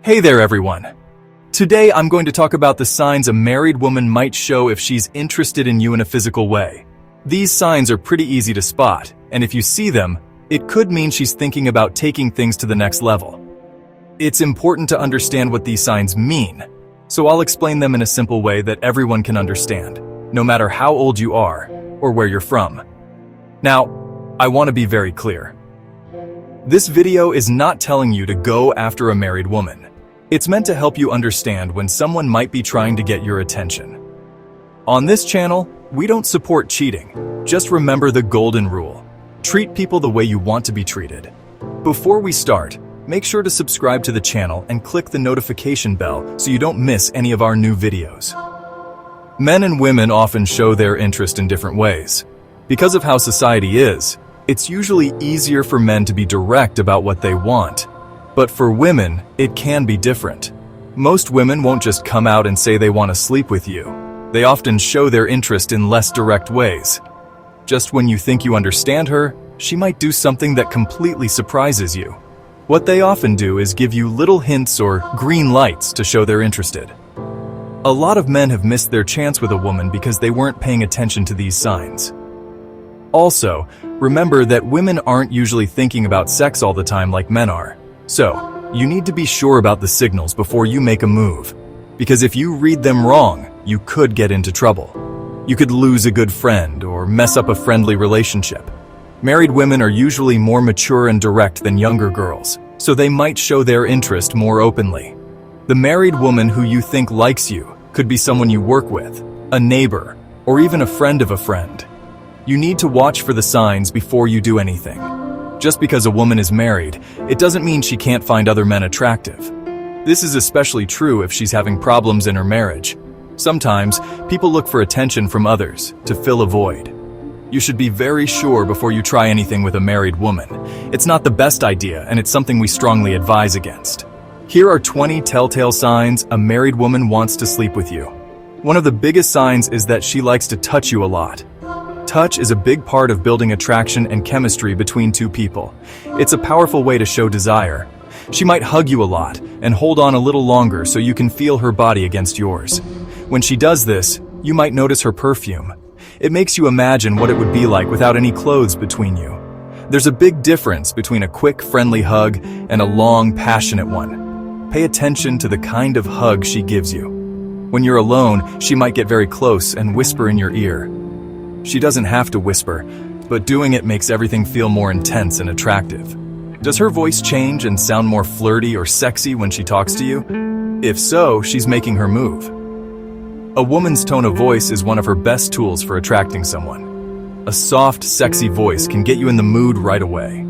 Hey there, everyone. Today I'm going to talk about the signs a married woman might show if she's interested in you in a physical way. These signs are pretty easy to spot, and if you see them, it could mean she's thinking about taking things to the next level. It's important to understand what these signs mean, so I'll explain them in a simple way that everyone can understand, no matter how old you are or where you're from. Now, I want to be very clear. This video is not telling you to go after a married woman. It's meant to help you understand when someone might be trying to get your attention. On this channel, we don't support cheating. Just remember the golden rule. Treat people the way you want to be treated. Before we start, make sure to subscribe to the channel and click the notification bell so you don't miss any of our new videos. Men and women often show their interest in different ways. Because of how society is, it's usually easier for men to be direct about what they want. But for women, it can be different. Most women won't just come out and say they want to sleep with you. They often show their interest in less direct ways. Just when you think you understand her, she might do something that completely surprises you. What they often do is give you little hints or green lights to show they're interested. A lot of men have missed their chance with a woman because they weren't paying attention to these signs. Also, remember that women aren't usually thinking about sex all the time like men are. So, you need to be sure about the signals before you make a move. Because if you read them wrong, you could get into trouble. You could lose a good friend or mess up a friendly relationship. Married women are usually more mature and direct than younger girls, so they might show their interest more openly. The married woman who you think likes you could be someone you work with, a neighbor, or even a friend of a friend. You need to watch for the signs before you do anything. Just because a woman is married, it doesn't mean she can't find other men attractive. This is especially true if she's having problems in her marriage. Sometimes, people look for attention from others to fill a void. You should be very sure before you try anything with a married woman. It's not the best idea, and it's something we strongly advise against. Here are 20 telltale signs a married woman wants to sleep with you. One of the biggest signs is that she likes to touch you a lot. Touch is a big part of building attraction and chemistry between two people. It's a powerful way to show desire. She might hug you a lot and hold on a little longer so you can feel her body against yours. When she does this, you might notice her perfume. It makes you imagine what it would be like without any clothes between you. There's a big difference between a quick, friendly hug and a long, passionate one. Pay attention to the kind of hug she gives you. When you're alone, she might get very close and whisper in your ear. She doesn't have to whisper, but doing it makes everything feel more intense and attractive. Does her voice change and sound more flirty or sexy when she talks to you? If so, she's making her move. A woman's tone of voice is one of her best tools for attracting someone. A soft, sexy voice can get you in the mood right away.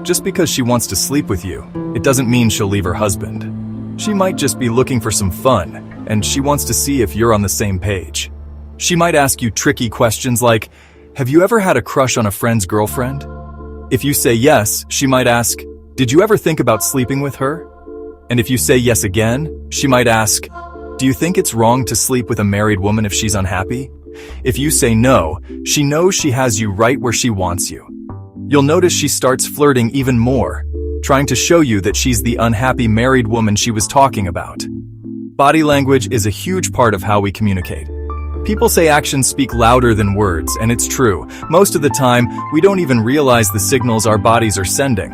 Just because she wants to sleep with you, it doesn't mean she'll leave her husband. She might just be looking for some fun, and she wants to see if you're on the same page. She might ask you tricky questions like, "Have you ever had a crush on a friend's girlfriend?" If you say yes, she might ask, "Did you ever think about sleeping with her?" And if you say yes again, she might ask, "Do you think it's wrong to sleep with a married woman if she's unhappy?" If you say no, she knows she has you right where she wants you. You'll notice she starts flirting even more, trying to show you that she's the unhappy married woman she was talking about. Body language is a huge part of how we communicate. People say actions speak louder than words, and it's true. Most of the time, we don't even realize the signals our bodies are sending.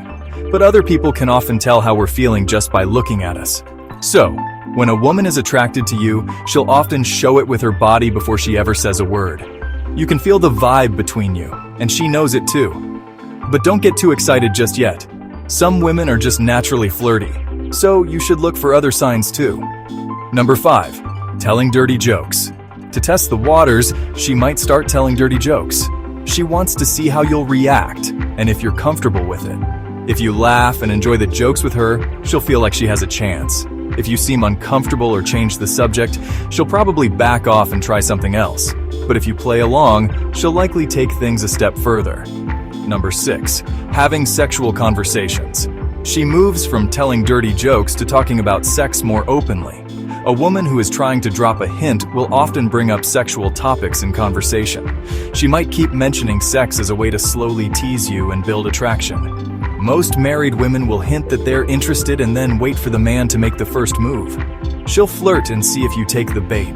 But other people can often tell how we're feeling just by looking at us. So, when a woman is attracted to you, she'll often show it with her body before she ever says a word. You can feel the vibe between you, and she knows it too. But don't get too excited just yet. Some women are just naturally flirty, so you should look for other signs too. Number 5. Telling dirty jokes. To test the waters, she might start telling dirty jokes. She wants to see how you'll react, and if you're comfortable with it. If you laugh and enjoy the jokes with her, she'll feel like she has a chance. If you seem uncomfortable or change the subject, she'll probably back off and try something else. But if you play along, she'll likely take things a step further. Number 6. Having sexual conversations. She moves from telling dirty jokes to talking about sex more openly. A woman who is trying to drop a hint will often bring up sexual topics in conversation. She might keep mentioning sex as a way to slowly tease you and build attraction. Most married women will hint that they're interested and then wait for the man to make the first move. She'll flirt and see if you take the bait.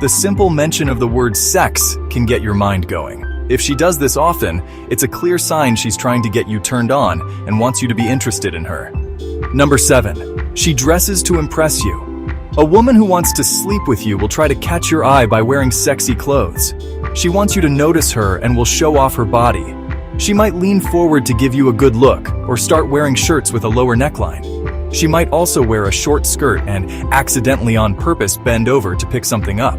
The simple mention of the word sex can get your mind going. If she does this often, it's a clear sign she's trying to get you turned on and wants you to be interested in her. Number 7. She dresses to impress you. A woman who wants to sleep with you will try to catch your eye by wearing sexy clothes. She wants you to notice her and will show off her body. She might lean forward to give you a good look or start wearing shirts with a lower neckline. She might also wear a short skirt and accidentally on purpose bend over to pick something up.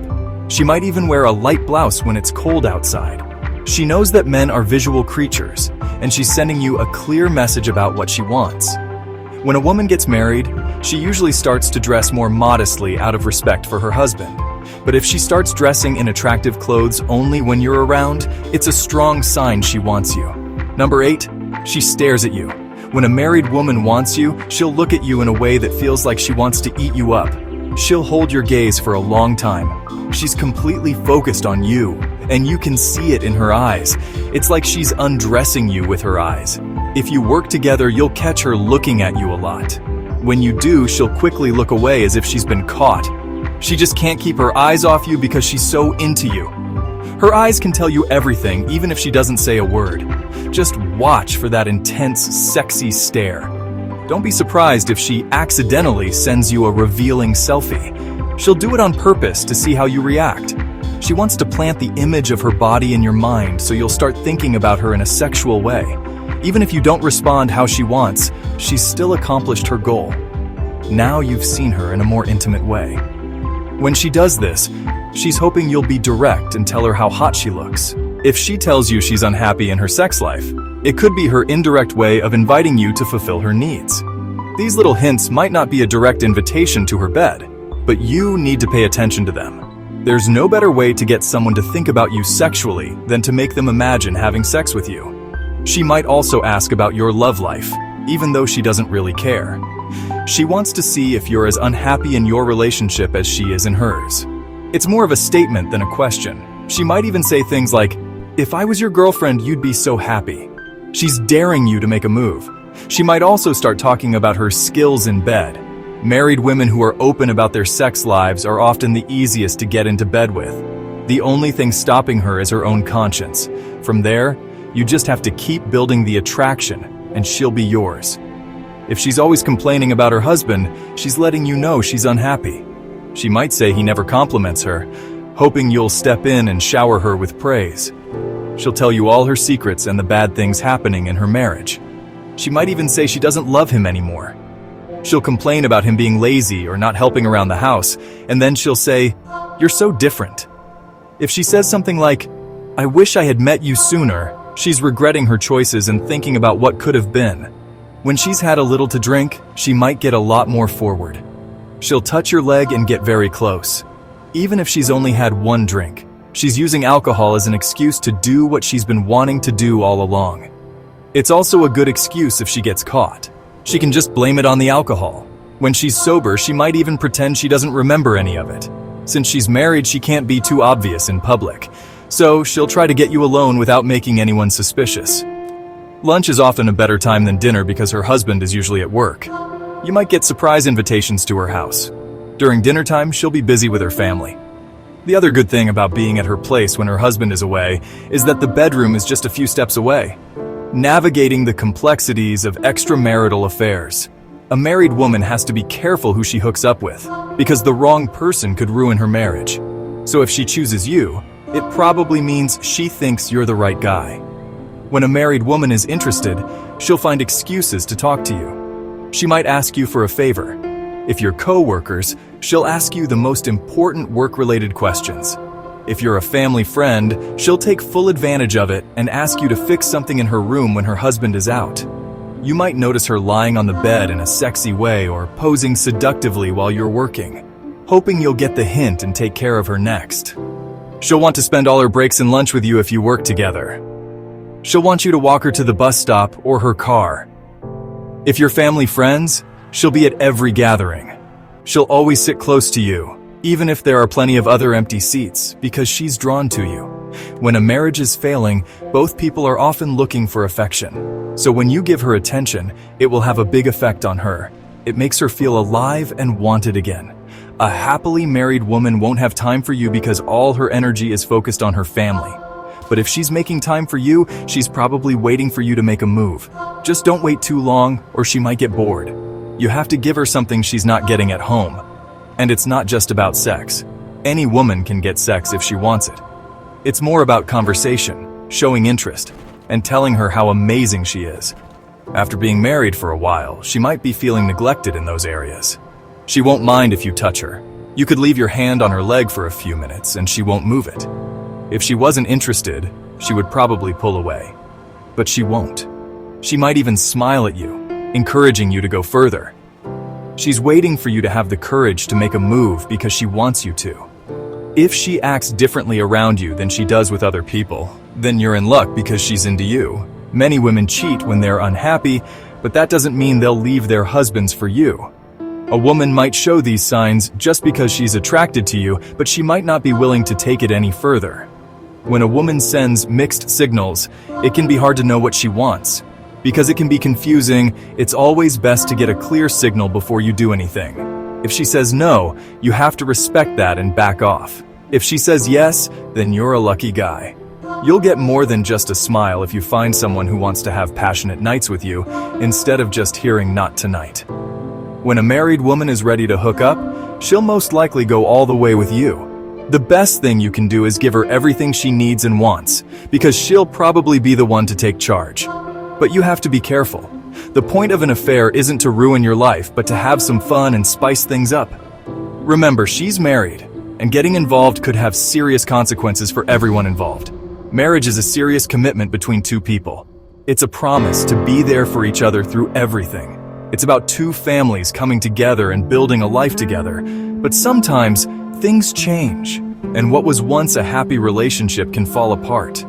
She might even wear a light blouse when it's cold outside. She knows that men are visual creatures, and she's sending you a clear message about what she wants. When a woman gets married, she usually starts to dress more modestly out of respect for her husband. But if she starts dressing in attractive clothes only when you're around, it's a strong sign she wants you. Number 8, she stares at you. When a married woman wants you, she'll look at you in a way that feels like she wants to eat you up. She'll hold your gaze for a long time. She's completely focused on you, and you can see it in her eyes. It's like she's undressing you with her eyes. If you work together, you'll catch her looking at you a lot. When you do, she'll quickly look away as if she's been caught. She just can't keep her eyes off you because she's so into you. Her eyes can tell you everything, even if she doesn't say a word. Just watch for that intense, sexy stare. Don't be surprised if she accidentally sends you a revealing selfie. She'll do it on purpose to see how you react. She wants to plant the image of her body in your mind so you'll start thinking about her in a sexual way. Even if you don't respond how she wants, she's still accomplished her goal. Now you've seen her in a more intimate way. When she does this, she's hoping you'll be direct and tell her how hot she looks. If she tells you she's unhappy in her sex life, it could be her indirect way of inviting you to fulfill her needs. These little hints might not be a direct invitation to her bed, but you need to pay attention to them. There's no better way to get someone to think about you sexually than to make them imagine having sex with you. She might also ask about your love life, even though she doesn't really care. She wants to see if you're as unhappy in your relationship as she is in hers. It's more of a statement than a question. She might even say things like, "If I was your girlfriend, you'd be so happy." She's daring you to make a move. She might also start talking about her skills in bed. Married women who are open about their sex lives are often the easiest to get into bed with. The only thing stopping her is her own conscience. From there, you just have to keep building the attraction, and she'll be yours. If she's always complaining about her husband, she's letting you know she's unhappy. She might say he never compliments her, hoping you'll step in and shower her with praise. She'll tell you all her secrets and the bad things happening in her marriage. She might even say she doesn't love him anymore. She'll complain about him being lazy or not helping around the house, and then she'll say, "You're so different." If she says something like, "I wish I had met you sooner," she's regretting her choices and thinking about what could have been. When she's had a little to drink, she might get a lot more forward. She'll touch your leg and get very close. Even if she's only had one drink, she's using alcohol as an excuse to do what she's been wanting to do all along. It's also a good excuse if she gets caught. She can just blame it on the alcohol. When she's sober, she might even pretend she doesn't remember any of it. Since she's married, she can't be too obvious in public. So she'll try to get you alone without making anyone suspicious. Lunch is often a better time than dinner because her husband is usually at work. You might get surprise invitations to her house. During dinner time, she'll be busy with her family. The other good thing about being at her place when her husband is away is that the bedroom is just a few steps away. Navigating the complexities of extramarital affairs. A married woman has to be careful who she hooks up with, because the wrong person could ruin her marriage. So if she chooses you, it probably means she thinks you're the right guy. When a married woman is interested, she'll find excuses to talk to you. She might ask you for a favor. If you're co-workers, she'll ask you the most important work-related questions. If you're a family friend, she'll take full advantage of it and ask you to fix something in her room when her husband is out. You might notice her lying on the bed in a sexy way or posing seductively while you're working, hoping you'll get the hint and take care of her next. She'll want to spend all her breaks and lunch with you if you work together. She'll want you to walk her to the bus stop or her car. If you're family friends, she'll be at every gathering. She'll always sit close to you, even if there are plenty of other empty seats, because she's drawn to you. When a marriage is failing, both people are often looking for affection. So when you give her attention, it will have a big effect on her. It makes her feel alive and wanted again. A happily married woman won't have time for you because all her energy is focused on her family. But if she's making time for you, she's probably waiting for you to make a move. Just don't wait too long, or she might get bored. You have to give her something she's not getting at home. And it's not just about sex. Any woman can get sex if she wants it. It's more about conversation, showing interest, and telling her how amazing she is. After being married for a while, she might be feeling neglected in those areas. She won't mind if you touch her. You could leave your hand on her leg for a few minutes and she won't move it. If she wasn't interested, she would probably pull away. But she won't. She might even smile at you, encouraging you to go further. She's waiting for you to have the courage to make a move because she wants you to. If she acts differently around you than she does with other people, then you're in luck because she's into you. Many women cheat when they're unhappy, but that doesn't mean they'll leave their husbands for you. A woman might show these signs just because she's attracted to you, but she might not be willing to take it any further. When a woman sends mixed signals, it can be hard to know what she wants. Because it can be confusing, it's always best to get a clear signal before you do anything. If she says no, you have to respect that and back off. If she says yes, then you're a lucky guy. You'll get more than just a smile if you find someone who wants to have passionate nights with you, instead of just hearing "not tonight." When a married woman is ready to hook up, she'll most likely go all the way with you. The best thing you can do is give her everything she needs and wants, because she'll probably be the one to take charge. But you have to be careful. The point of an affair isn't to ruin your life, but to have some fun and spice things up. Remember, she's married, and getting involved could have serious consequences for everyone involved. Marriage is a serious commitment between two people. It's a promise to be there for each other through everything. It's about two families coming together and building a life together. But sometimes, things change, and what was once a happy relationship can fall apart.